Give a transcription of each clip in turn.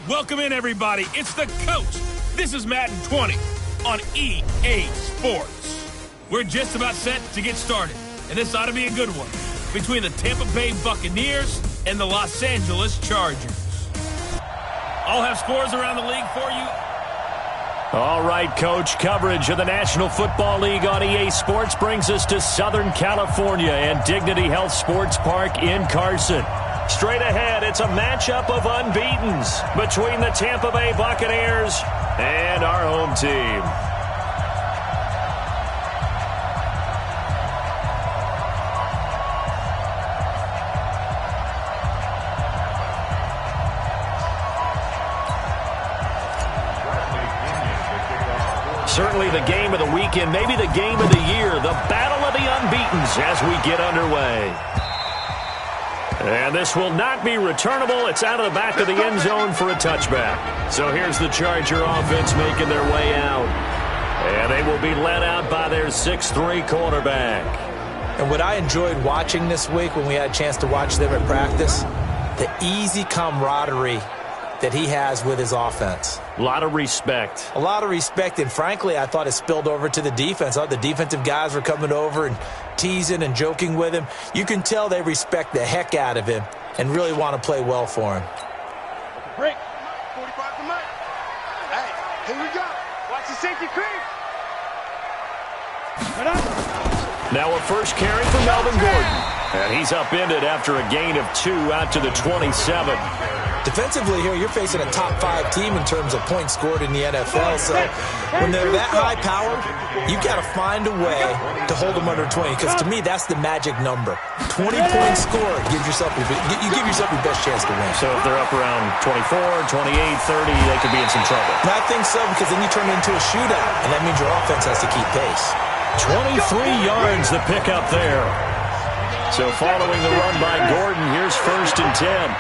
Welcome in, everybody. It's the coach. This is Madden 20 on EA Sports. We're just about set to get started, and this ought to be a good one between the Tampa Bay Buccaneers and the Los Angeles Chargers. I'll have scores around the league for you. All right, Coach. Coverage of the National Football League on EA Sports brings us to Southern California and Dignity Health Sports Park in Carson. Straight ahead, it's a matchup of unbeatens between the Tampa Bay Buccaneers and our home team. Certainly the game of the weekend, maybe the game of the year, the battle of the unbeatens as we get underway. And this will not be returnable. It's out of the back of the end zone for a touchback. So here's the Charger offense making their way out. And they will be led out by their 6'3" quarterback. And what I enjoyed watching this week when we had a chance to watch them at practice, the easy camaraderie that he has with his offense. A lot of respect. A lot of respect, and frankly, I thought it spilled over to the defense. I thought the defensive guys were coming over and teasing and joking with him. You can tell they respect the heck out of him and really want to play well for him. Break. 45 to Mike. Hey, here we go. Watch the safety creep. Now a first carry for Melvin Gordon. And he's upended after a gain of 2 out to the 27. Defensively here, you're facing a top-5 team in terms of points scored in the NFL. So when they're that high power, you've got to find a way to hold them under 20. Because to me, that's the magic number. 20-point score gives yourself you give yourself your best chance to win. So if they're up around 24, 28, 30, they could be in some trouble. And I think so, because then you turn it into a shootout, and that means your offense has to keep pace. 23 yards the pickup there. So following the run by Gordon, here's 1st and 10.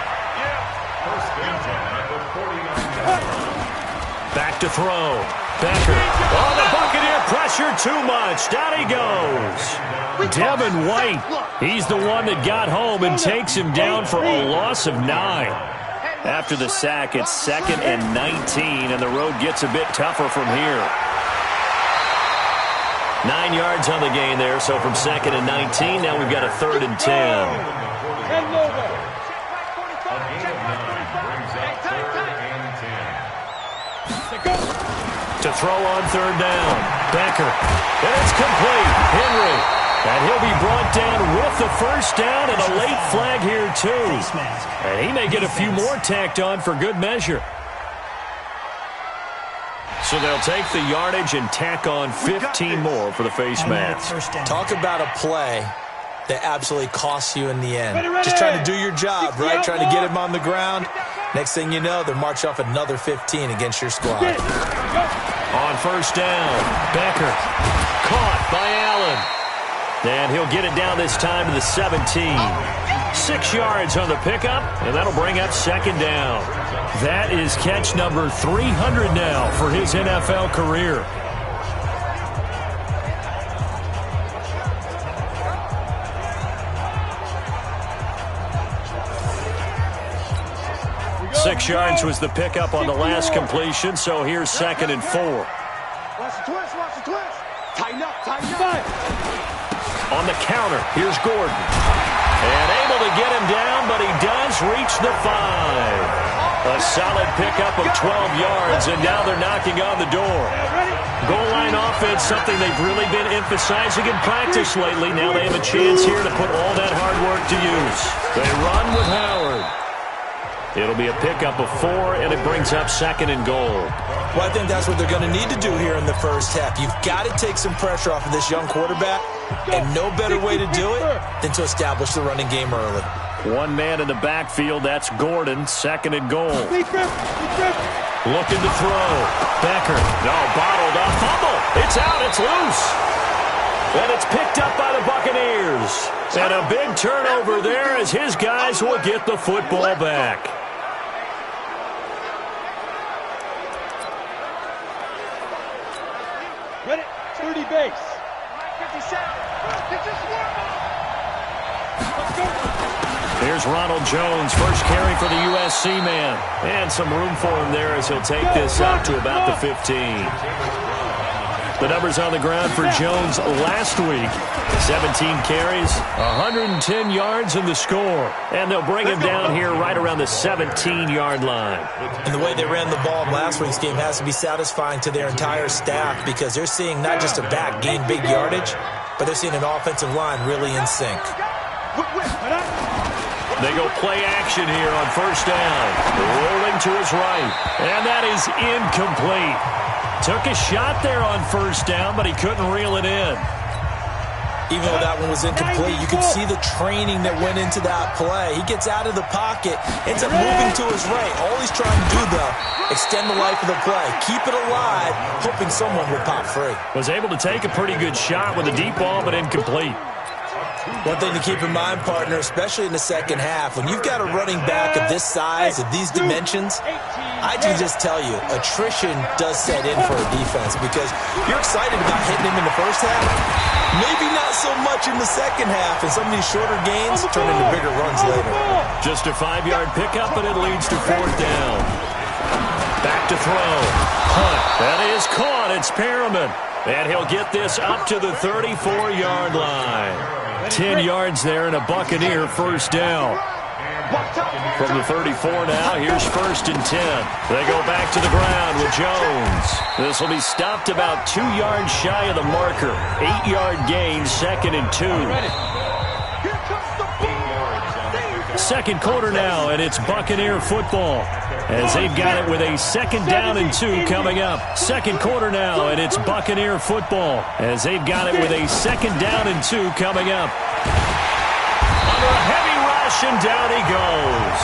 Back to throw. Becker. Oh, the Buccaneer pressure too much. Down he goes. Devin White. He's the one that got home and takes him down for a loss of 9. After the sack, it's 2nd and 19, and the road gets a bit tougher from here. 9 yards on the gain there, so from 2nd and 19, now we've got a 3rd and 10. To throw on 3rd down. Becker. And it's complete. Henry. And he'll be brought down with the 1st down and a late flag here, too. And he may get a few more tacked on for good measure. So they'll take the yardage and tack on 15 more for the face mask. Talk about a play that absolutely costs you in the end. Just trying to do your job, right? Trying to get him on the ground. Next thing you know, they're march off another 15 against your squad. On 1st down, Becker. Caught by Allen. And he'll get it down this time to the 17. 6 yards on the pickup, and that'll bring up 2nd down. That is catch number 300 now for his NFL career. Six yards was the pickup on the last completion, so here's 2nd and 4. Watch the twist, watch the twist. Tighten up, tighten up. On the counter, here's Gordon. And able to get him down, but he does reach the 5. A solid pickup of 12 yards, and now they're knocking on the door. Goal line offense, something they've really been emphasizing in practice lately. Now they have a chance here to put all that hard work to use. They run with Howard. It'll be a pickup of 4, and it brings up 2nd and goal. Well, I think that's what they're going to need to do here in the first half. You've got to take some pressure off of this young quarterback, and no better way to do it than to establish the running game early. One man in the backfield, that's Gordon, 2nd and goal. Looking to throw. Becker. No, bottled up. Fumble. It's out. It's loose. And it's picked up by the Buccaneers. And a big turnover there as his guys will get the football back. Ready? 30 base. 57. It's a swarm. Let's go. Here's Ronald Jones, first carry for the USC man. And some room for him there as he'll take this up to about the 15. The numbers on the ground for Jones last week. 17 carries, 110 yards in the score. And they'll bring him down here right around the 17-yard line. And the way they ran the ball in last week's game has to be satisfying to their entire staff because they're seeing not just a back gain big yardage, but they're seeing an offensive line really in sync. They go play action here on first down. Rolling to his right. And that is incomplete. Took a shot there on first down, but he couldn't reel it in. Even though that one was incomplete, you could see the training that went into that play. He gets out of the pocket, ends up moving to his right. All he's trying to do, though, extend the life of the play. Keep it alive, hoping someone would pop free. Was able to take a pretty good shot with a deep ball, but incomplete. One thing to keep in mind, partner, especially in the second half, when you've got a running back of this size, of these dimensions, I can just tell you, attrition does set in for a defense because you're excited about hitting him in the first half. Maybe not so much in the second half, and some of these shorter gains turn into bigger runs later. Just a 5-yard pickup, and it leads to fourth down. Back to throw. Hunt. That is caught. It's Perriman. And he'll get this up to the 34-yard line. 10 yards there and a Buccaneer first down. From the 34 now, here's first and 10. They go back to the ground with Jones. This will be stopped about 2 yards shy of the marker. 8-yard gain, second and 2. Second quarter now, and it's Buccaneer football. As they've got it with a second down and 2 coming up. Second quarter now, and it's Buccaneer football. As they've got it with a second down and 2 coming up. Under a heavy rush, and down he goes.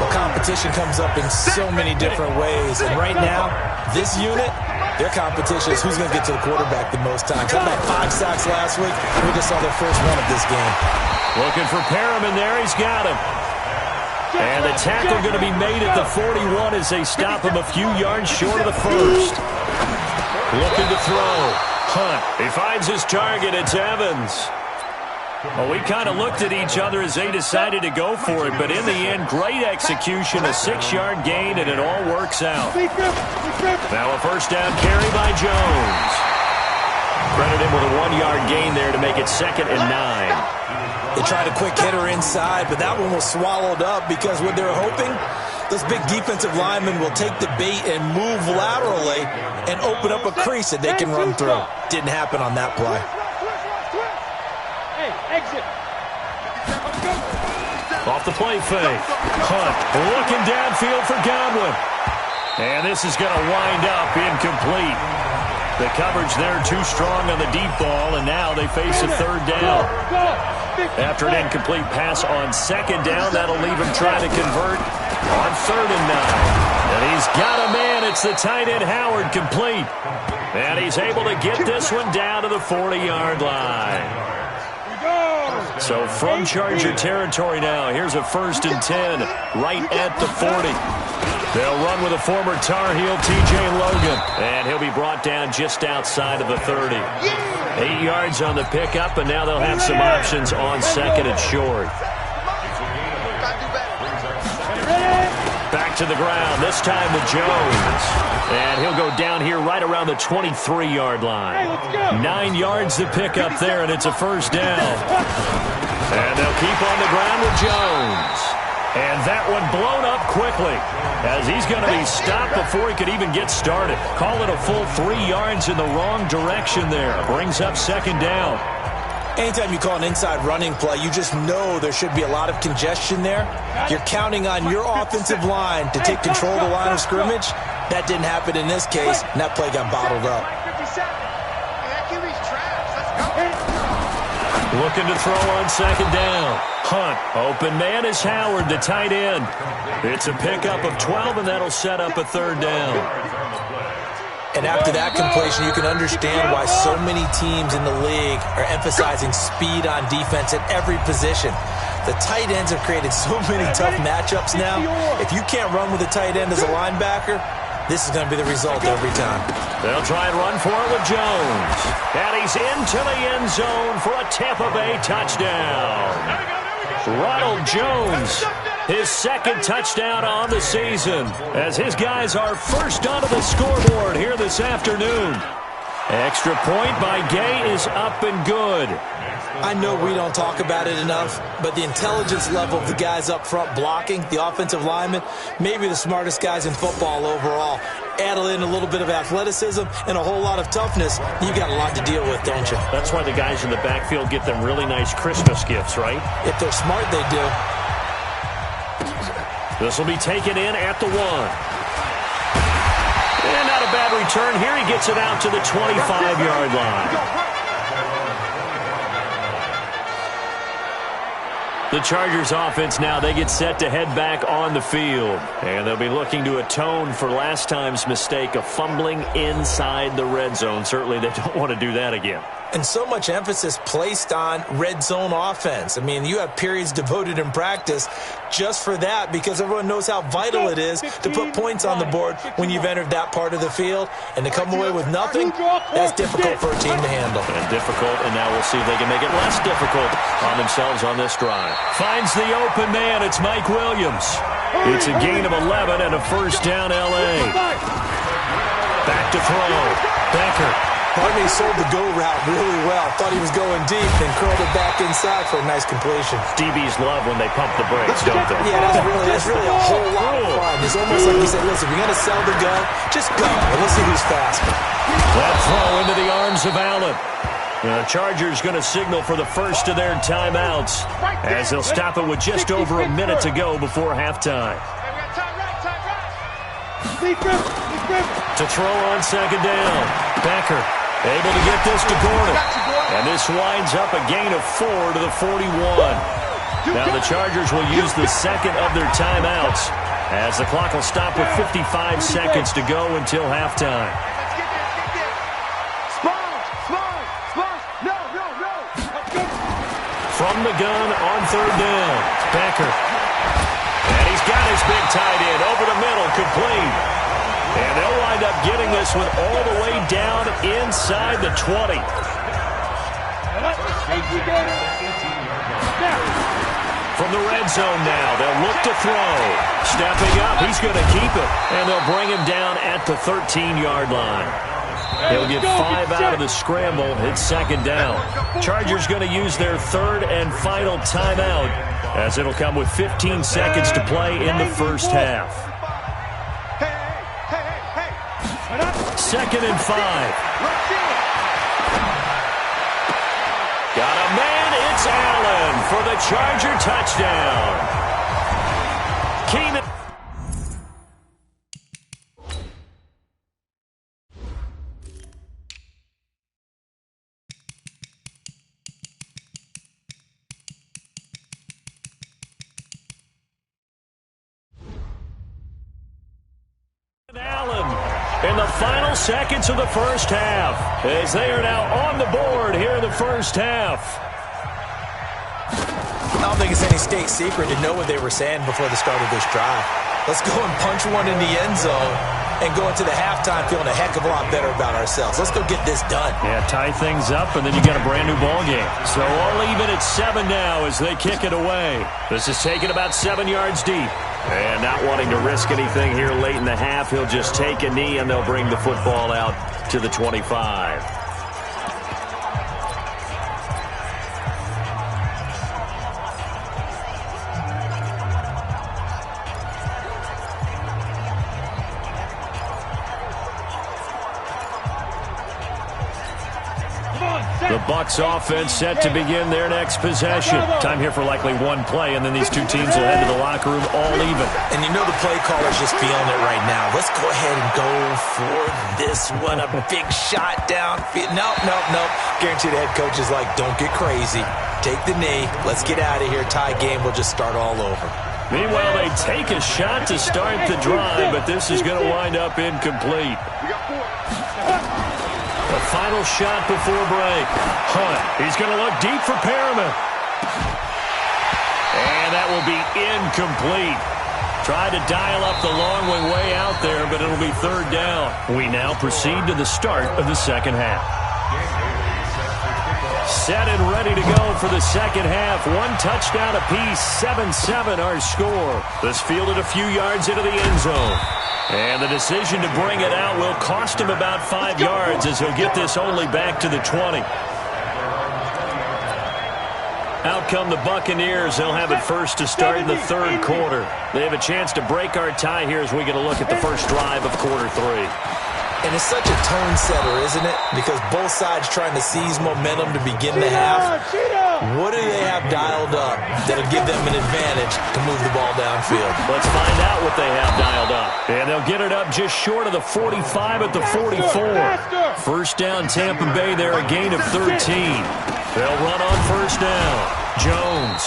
Well, competition comes up in so many different ways. And right now, this unit, their competition is who's going to get to the quarterback the most times. They had 5 sacks last week. We just saw their first one of this game. Looking for Perriman there. He's got him. And the tackle going to be made at the 41 as they stop him a few yards short of the first. Looking to throw. Hunt. He finds his target. It's Evans. Well, we kind of looked at each other as they decided to go for it, but in the end, great execution, a 6-yard gain, and it all works out. Now a first down carry by Jones. Credit him with a 1-yard gain there to make it second and 9. They tried a quick hitter inside, but that one was swallowed up because what they're hoping, those big defensive linemen will take the bait and move laterally and open up a crease that they can run through. Didn't happen on that play. Off the play fake. Hunt looking downfield for Godwin. And this is going to wind up incomplete. The coverage there too strong on the deep ball, and now they face a third down. After an incomplete pass on second down, that'll leave him trying to convert on third and 9. And he's got a man. It's the tight end Howard, complete. And he's able to get this one down to the 40-yard line. So from Charger territory now, here's a first and 10 right at the 40. They'll run with a former Tar Heel, T.J. Logan, and he'll be brought down just outside of the 30. 8 yards on the pickup, and now they'll have some options on second and short. Back to the ground, this time with Jones. And he'll go down here right around the 23-yard line. 9 yards to pick up there, and it's a first down. And they'll keep on the ground with Jones. And that one blown up quickly as he's going to be stopped before he could even get started. Call it a full 3 yards in the wrong direction there. Brings up second down. Anytime you call an inside running play, you just know there should be a lot of congestion there. You're counting on your offensive line to take control of the line of scrimmage. That didn't happen in this case, and that play got bottled up. Looking to throw on second down. Hunt. Open man is Howard, the tight end. It's a pickup of 12, and that'll set up a third down. And after that completion, you can understand why so many teams in the league are emphasizing speed on defense at every position. The tight ends have created so many tough matchups now. If you can't run with a tight end as a linebacker, this is going to be the result every time. They'll try and run for it with Jones. And he's into the end zone for a Tampa Bay touchdown. Ronald Jones, his second touchdown on the season, as his guys are first onto the scoreboard here this afternoon. Extra point by Gay is up and good. I know we don't talk about it enough, but the intelligence level of the guys up front blocking, the offensive linemen, maybe the smartest guys in football overall. Add in a little bit of athleticism and a whole lot of toughness, you got a lot to deal with, don't you? That's why the guys in the backfield get them really nice Christmas gifts, right? If they're smart, they do. This will be taken in at the 1. And not a bad return here. He gets it out to the 25-yard line. The Chargers offense now, they get set to head back on the field. And they'll be looking to atone for last time's mistake of fumbling inside the red zone. Certainly they don't want to do that again. And so much emphasis placed on red zone offense. I mean, you have periods devoted in practice just for that because everyone knows how vital it is to put points on the board when you've entered that part of the field. And to come away with nothing, that's difficult for a team to handle. And difficult, and now we'll see if they can make it less difficult on themselves on this drive. Finds the open man. It's Mike Williams. It's a gain of 11 and a first down L.A. Back to throw. Becker. Part of me sold the go route really well. Thought he was going deep, then curled it back inside for a nice completion. DBs love when they pump the brakes, don't they? Yeah, that's really a whole lot of fun. It's almost like he said, listen, if you're going to sell the gun, just go, and we'll see who's faster. That throw into the arms of Allen. The Chargers going to signal for the first of their timeouts as they'll stop it with just over a minute to go before halftime. To throw on second down. Becker able to get this to Gordon. And this winds up a gain of 4 to the 41. Now the Chargers will use the second of their timeouts as the clock will stop with 55 seconds to go until halftime. From the gun on third down. Becker. And he's got his big tight end over the middle, complete. And they'll wind up getting this one all the way down inside the 20. From the red zone now, they'll look to throw. Stepping up, he's going to keep it. And they'll bring him down at the 13-yard line. He'll get 5 out of the scramble. It's second down. Chargers going to use their third and final timeout as it'll come with 15 seconds to play in the first half. Second and 5. Got a man. It's Allen for the Charger touchdown. Keenan. In the final seconds of the first half, as they are now on the board here in the first half. I don't think it's any state secret to know what they were saying before the start of this drive. Let's go and punch one in the end zone and go into the halftime feeling a heck of a lot better about ourselves. Let's go get this done. Yeah, tie things up, and then you got a brand new ball game. So all even at 7 now as they kick it away. This is taken about 7 yards deep. And not wanting to risk anything here late in the half, he'll just take a knee, and they'll bring the football out to the 25. The Bucs offense set to begin their next possession. Time here for likely one play, and then these two teams will head to the locker room all even. And you know the play caller's just feeling it right now. Let's go ahead and go for this one. A big shot down. Nope. Guaranteed the head coach is like, don't get crazy. Take the knee. Let's get out of here. Tie game. We'll just start all over. Meanwhile, they take a shot to start the drive, but this is going to wind up incomplete. The final shot before break. Hunt. He's going to look deep for Perriman. And that will be incomplete. Tried to dial up the long way out there, but it'll be third down. We now proceed to the start of the second half. Set and ready to go for the second half. One touchdown apiece, 7-7 our score. This fielded a few yards into the end zone. And the decision to bring it out will cost him about 5 yards as he'll get this only back to the 20. Out come the Buccaneers. They'll have it first to start in the third quarter. They have a chance to break our tie here as we get a look at the first drive of quarter 3. And it's such a tone setter, isn't it? Because both sides trying to seize momentum to begin the half. What do they have dialed up that'll give them an advantage to move the ball downfield? Let's find out what they have dialed up. And they'll get it up just short of the 45 at the 44. First down, Tampa Bay there, a gain of 13. They'll run on first down. Jones.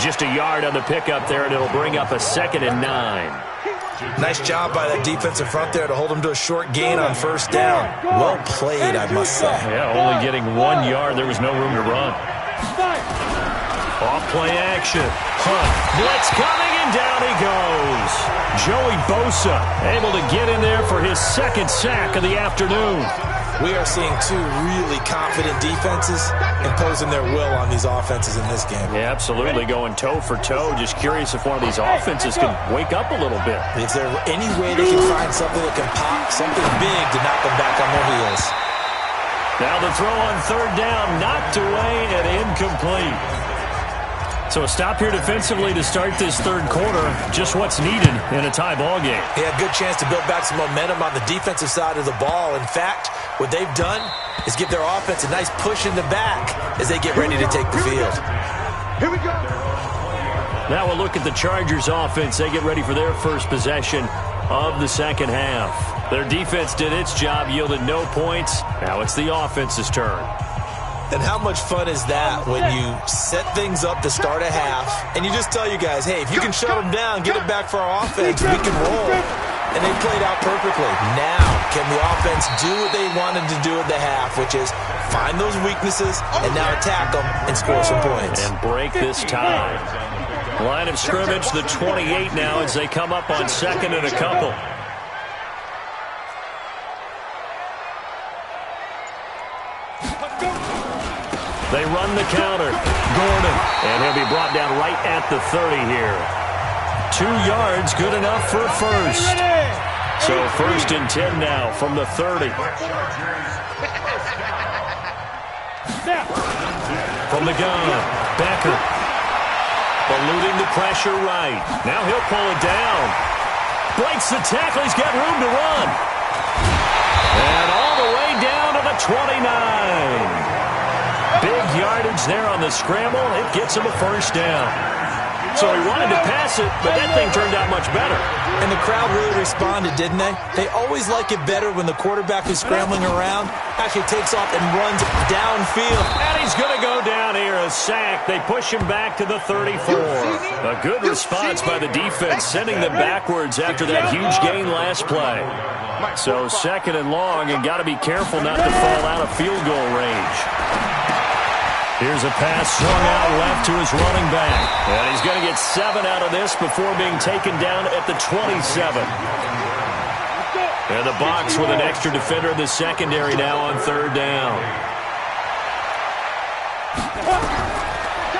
Just a yard on the pickup there, and it'll bring up a 2nd and 9. Nice job by that defensive front there to hold him to a short gain on first down. Well played, I must say. Yeah, only getting 1 yard. There was no room to run. Off play action. Hunt. Blitz coming, and down he goes. Joey Bosa able to get in there for his 2nd sack of the afternoon. We are seeing two really confident defenses imposing their will on these offenses in this game. Yeah, absolutely, going toe for toe. Just curious if one of these offenses can wake up a little bit. Is there any way they can find something that can pop, something big to knock them back on their heels? Now the throw on third down, knocked away and incomplete. So a stop here defensively to start this third quarter. Just what's needed in a tie ball game. They had a good chance to build back some momentum on the defensive side of the ball. In fact, what they've done is give their offense a nice push in the back as they get ready to take the field. Here we go. Now we'll look at the Chargers offense. They get ready for their first possession of the second half. Their defense did its job, yielded no points. Now it's the offense's turn. And how much fun is that when you set things up to start a half and you just tell you guys, hey, if you can shut them down, get it back for our offense, we can roll. And they played out perfectly. Now, can the offense do what they wanted to do at the half, which is find those weaknesses and now attack them and score some points. And break this tie. Line of scrimmage, the 28 now as they come up on 2nd and a couple. They run the counter. Gordon. And he'll be brought down right at the 30 here. 2 yards, good enough for a first. So 1st and 10 now from the 30. From the gun, Becker. Eluding the pressure right. Now he'll pull it down. Breaks the tackle. He's got room to run. And all the way down to the 29. Big yardage there on the scramble. It gets him a first down. So he wanted to pass it, but that thing turned out much better. And the crowd really responded, didn't they? They always like it better when the quarterback is scrambling around, actually takes off and runs downfield. And he's going to go down here, a sack. They push him back to the 34. A good response by the defense, sending them backwards after that huge gain last play. So 2nd and long, and got to be careful not to fall out of field goal range. Here's a pass swung out left to his running back. And he's going to get 7 out of this before being taken down at the 27. And the box with an extra defender in the secondary now on third down.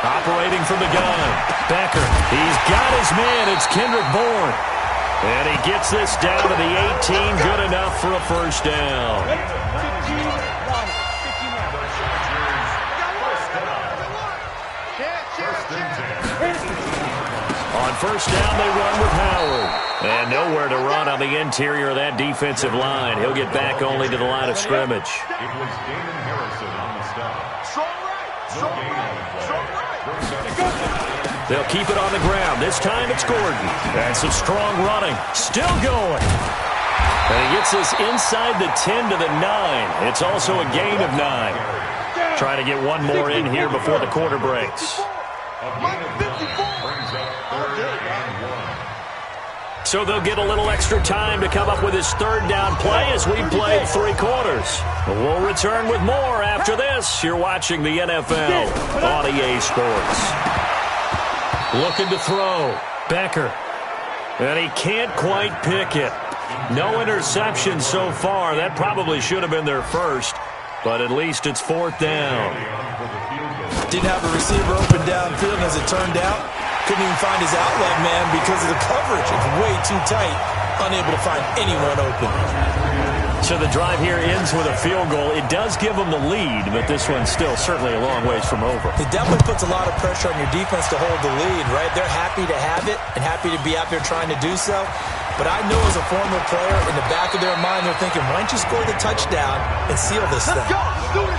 Operating from the gun. Becker. He's got his man. It's Kendrick Bourne. And he gets this down to the 18. Good enough for a first down. On first down, they run with Howard. And nowhere to run on the interior of that defensive line. He'll get back only to the line of scrimmage. It was Damon Harrison on the stop. Strong right. Strong right. Strong right. They'll keep it on the ground. This time it's Gordon. And some strong running. Still going. And he gets this inside the 10 to the 9. It's also a gain of 9. Trying to get one more in here before the quarter breaks. So they'll get a little extra time to come up with his third down play as we played 3 quarters. We'll return with more after this. You're watching the NFL on EA Sports. Looking to throw. Becker. And he can't quite pick it. No interception so far. That probably should have been their first, but at least it's 4th down. Didn't have a receiver open downfield, and as it turned out, couldn't even find his outlet man because of the coverage. It's way too tight, unable to find anyone open. So the drive here ends with a field goal. It does give them the lead, but this one's still certainly a long ways from over. It definitely puts a lot of pressure on your defense to hold the lead, right? They're happy to have it and happy to be out there trying to do so. But I know as a former player, in the back of their mind, they're thinking, why don't you score the touchdown and seal this thing? Let's go. Let's do it.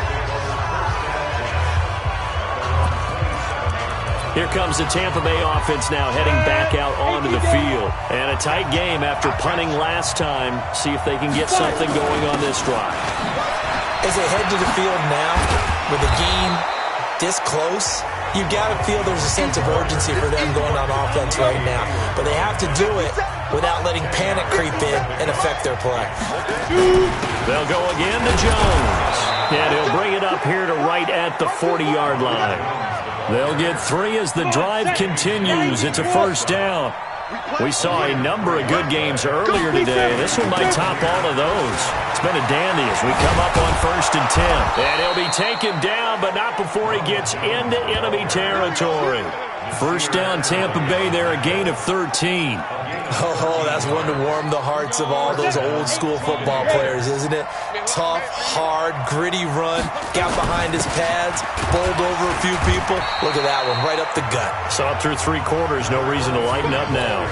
Here comes the Tampa Bay offense now heading back out onto the field. And a tight game after punting last time. See if they can get something going on this drive. As they head to the field now, with the game this close, you've got to feel there's a sense of urgency for them going on offense right now. But they have to do it without letting panic creep in and affect their play. They'll go again to Jones. And he'll bring it up here to right at the 40-yard line. They'll get 3 as the drive continues. It's a 1st down. We saw a number of good games earlier today. This one might top all of those. It's been a dandy as we come up on 1st and 10. And he'll be taken down, but not before he gets into enemy territory. 1st down, Tampa Bay there, a gain of 13. Oh, that's one to warm the hearts of all those old-school football players, isn't it? Tough, hard, gritty run, got behind his pads, bowled over a few people. Look at that one, right up the gut. Saw it through 3 quarters, no reason to lighten up now.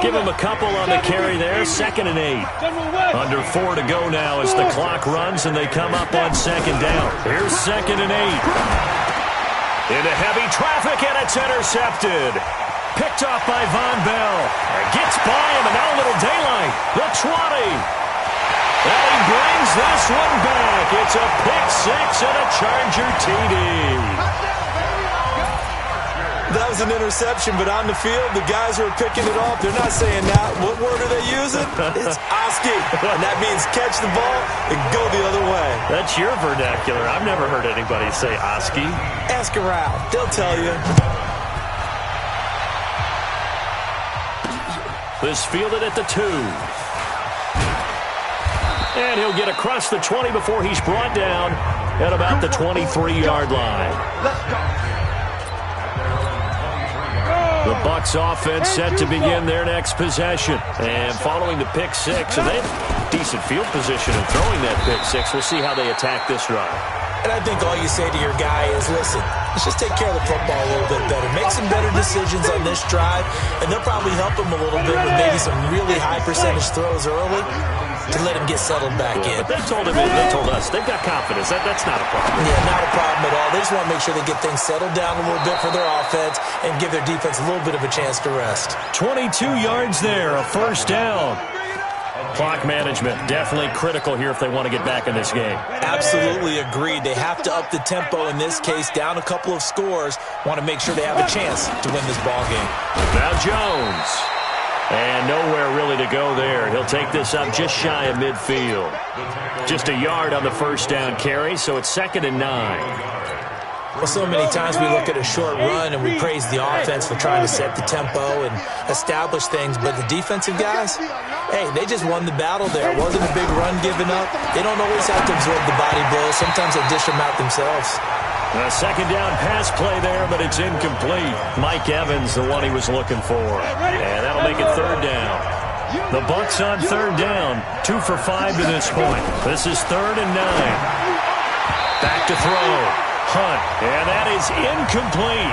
Give him a couple on the carry there, 2nd and 8. Under 4 to go now as the clock runs and they come up on 2nd down. Here's 2nd and 8. Into heavy traffic, and it's intercepted. Picked off by Von Bell. Gets by him, and now a little daylight. The 20. And he brings this one back. It's a pick-6 and a Charger TD. That was an interception, but on the field, the guys who are picking it off, they're not saying that. What word are they using? It's Oski, and that means catch the ball and go the other way. That's your vernacular. I've never heard anybody say Oski. Ask around. They'll tell you. This fielded at the 2. And he'll get across the 20 before he's brought down at about the 23-yard line. Let's go. The Bucs offense set to begin their next possession. And following the pick-6, and they have decent field position in throwing that pick-6. We'll see how they attack this drive. And I think all you say to your guy is, listen, let's just take care of the football a little bit better. Make some better decisions on this drive, and they'll probably help him a little bit with maybe some really high percentage throws early to let him get settled back in. But they told us they've got confidence. That's not a problem. Yeah, not a problem at all. They just want to make sure they get things settled down a little bit for their offense and give their defense a little bit of a chance to rest. 22 yards there, a 1st down. Clock management, definitely critical here if they want to get back in this game. Absolutely agreed. They have to up the tempo in this case, down a couple of scores. Want to make sure they have a chance to win this ball game. Now Jones. And nowhere really to go there. He'll take this up just shy of midfield. Just a yard on the 1st down carry, so it's 2nd and 9. Well, so many times we look at a short run and we praise the offense for trying to set the tempo and establish things, but the defensive guys, hey, they just won the battle there. It wasn't a big run given up. They don't always have to absorb the body blows. Sometimes they dish them out themselves. A 2nd down pass play there, but it's incomplete. Mike Evans, the one he was looking for. And that'll make it 3rd down. The Bucs on 3rd down, 2 for 5 to this point. This is 3rd and 9. Back to throw. Hunt, and that is incomplete.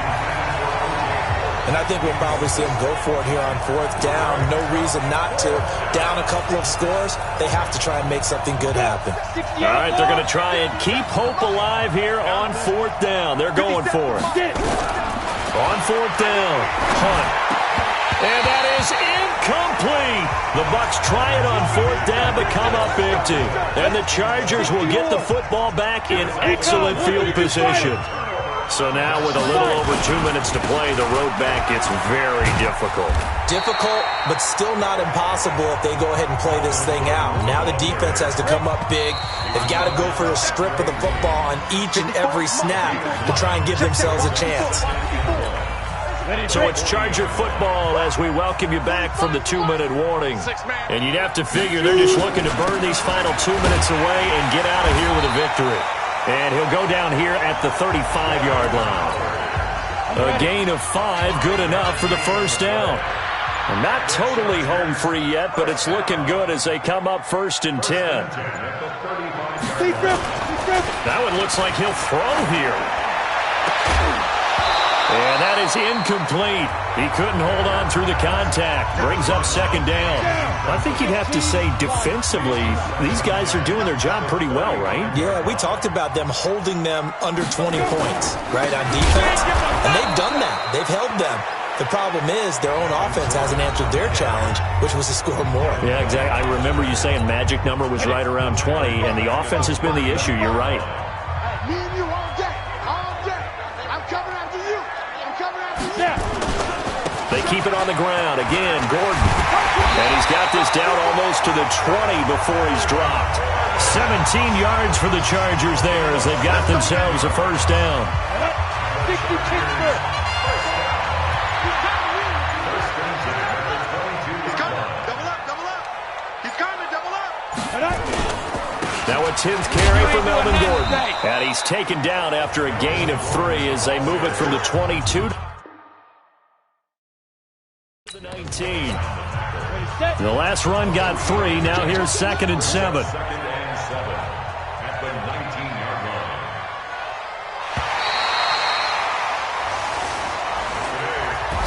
And I think we'll probably see them go for it here on 4th down. No reason not to. Down a couple of scores, they have to try and make something good happen. All right, they're going to try and keep hope alive here on 4th down. They're going for it. On 4th down, Hunt. And that is incomplete. The Bucs try it on 4th down, but come up empty. And the Chargers will get the football back in excellent field position. So now with a little over 2 minutes to play, the road back gets very difficult. Difficult, but still not impossible if they go ahead and play this thing out. Now the defense has to come up big. They've got to go for a strip of the football on each and every snap to try and give themselves a chance. So it's Charger football as we welcome you back from the 2-minute warning. And you'd have to figure they're just looking to burn these final 2 minutes away and get out of here with a victory. And he'll go down here at the 35-yard line. A gain of 5, good enough for the first down. And not totally home free yet, but it's looking good as they come up 1st and 10. That one looks like he'll throw here. And that is incomplete. He couldn't hold on through the contact. Brings up 2nd down. I think you'd have to say defensively, these guys are doing their job pretty well, right? Yeah, we talked about them holding them under 20 points, right, on defense. And they've done that. They've held them. The problem is their own offense hasn't answered their challenge, which was to score more. Yeah, exactly. I remember you saying magic number was right around 20, and the offense has been the issue. You're right. Me and you all day. All day. I'm coming after you. I'm coming after you. They keep it on the ground. Again, Gordon. And he's got this down almost to the 20 before he's dropped. 17 yards for the Chargers there as they've got themselves a first down. Now a 10th carry for Melvin Gordon. And he's taken down after a gain of 3 as they move it from the 22 to the 19. The last run got 3. Now here's 2nd and 7. At the 19-yard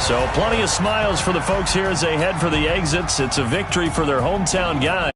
line. So plenty of smiles for the folks here as they head for the exits. It's a victory for their hometown guys.